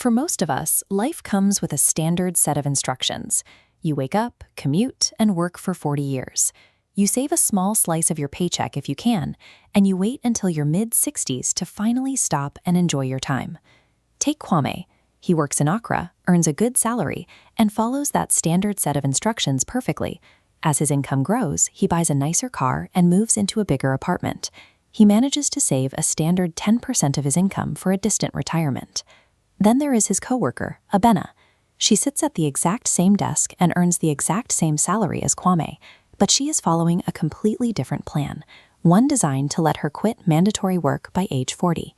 For most of us, life comes with a standard set of instructions. You wake up, commute, and work for 40 years. You save a small slice of your paycheck if you can, and you wait until your mid-60s to finally stop and enjoy your time. Take Kwame. He works in Accra, earns a good salary, and follows that standard set of instructions perfectly. As his income grows, he buys a nicer car and moves into a bigger apartment. He manages to save a standard 10% of his income for a distant retirement. Then there is his coworker, Abena. She sits at the exact same desk and earns the exact same salary as Kwame, but she is following a completely different plan, one designed to let her quit mandatory work by age 40.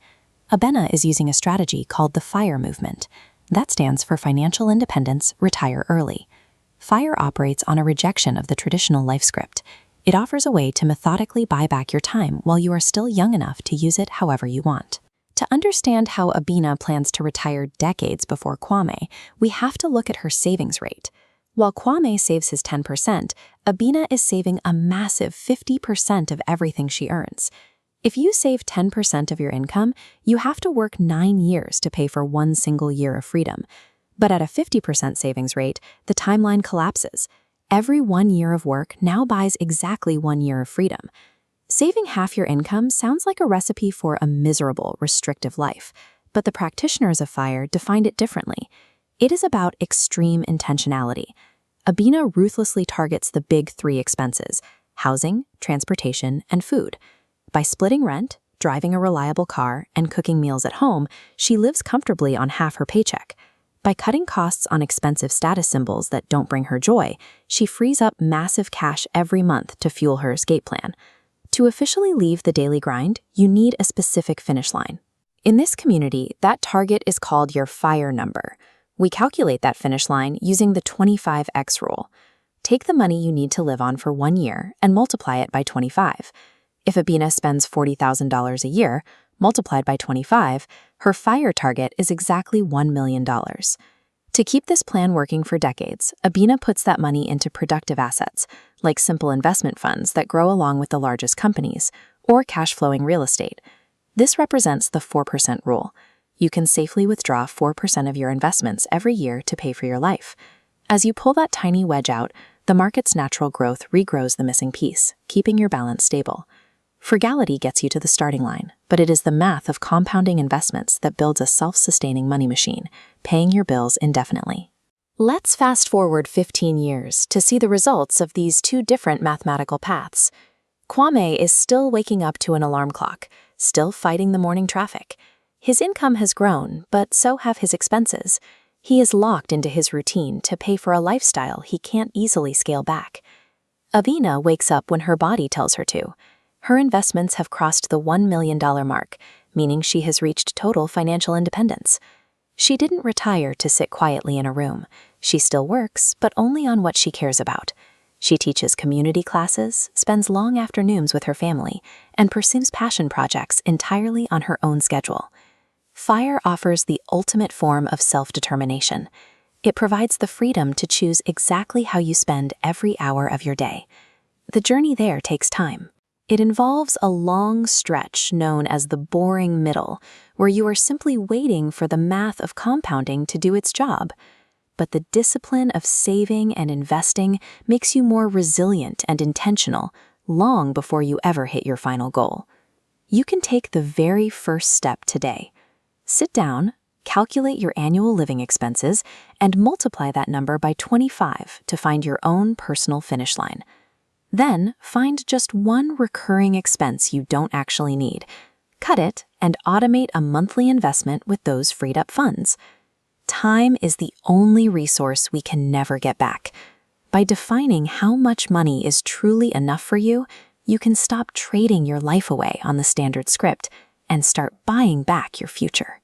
Abena is using a strategy called the FIRE movement. That stands for Financial Independence, Retire Early. FIRE operates on a rejection of the traditional life script. It offers a way to methodically buy back your time while you are still young enough to use it however you want. To understand how Abena plans to retire decades before Kwame, we have to look at her savings rate. While Kwame saves his 10%, Abena is saving a massive 50% of everything she earns. If you save 10% of your income, you have to work 9 years to pay for one single year of freedom. But at a 50% savings rate, the timeline collapses. Every 1 year of work now buys exactly 1 year of freedom. Saving half your income sounds like a recipe for a miserable, restrictive life, but the practitioners of FIRE defined it differently. It is about extreme intentionality. Abena ruthlessly targets the big 3 expenses: housing, transportation, and food. By splitting rent, driving a reliable car, and cooking meals at home, she lives comfortably on half her paycheck. By cutting costs on expensive status symbols that don't bring her joy, she frees up massive cash every month to fuel her escape plan. To officially leave the daily grind, you need a specific finish line. In this community, that target is called your FIRE number. We calculate that finish line using the 25x rule. Take the money you need to live on for 1 year and multiply it by 25. If Abena spends $40,000 a year, multiplied by 25, her FIRE target is exactly $1 million. To keep this plan working for decades, Abena puts that money into productive assets, like simple investment funds that grow along with the largest companies, or cash-flowing real estate. This represents the 4% rule. You can safely withdraw 4% of your investments every year to pay for your life. As you pull that tiny wedge out, the market's natural growth regrows the missing piece, keeping your balance stable. Frugality gets you to the starting line, but it is the math of compounding investments that builds a self-sustaining money machine, paying your bills indefinitely. Let's fast forward 15 years to see the results of these 2 different mathematical paths. Kwame is still waking up to an alarm clock, still fighting the morning traffic. His income has grown, but so have his expenses. He is locked into his routine to pay for a lifestyle he can't easily scale back. Abena wakes up when her body tells her to. Her investments have crossed the $1 million mark, meaning she has reached total financial independence. She didn't retire to sit quietly in a room. She still works, but only on what she cares about. She teaches community classes, spends long afternoons with her family, and pursues passion projects entirely on her own schedule. FIRE offers the ultimate form of self-determination. It provides the freedom to choose exactly how you spend every hour of your day. The journey there takes time. It involves a long stretch known as the boring middle, where you are simply waiting for the math of compounding to do its job. But the discipline of saving and investing makes you more resilient and intentional long before you ever hit your final goal. You can take the very first step today. Sit down, calculate your annual living expenses, and multiply that number by 25 to find your own personal finish line. Then, find just one recurring expense you don't actually need. Cut it and automate a monthly investment with those freed up funds. Time is the only resource we can never get back. By defining how much money is truly enough for you, you can stop trading your life away on the standard script and start buying back your future.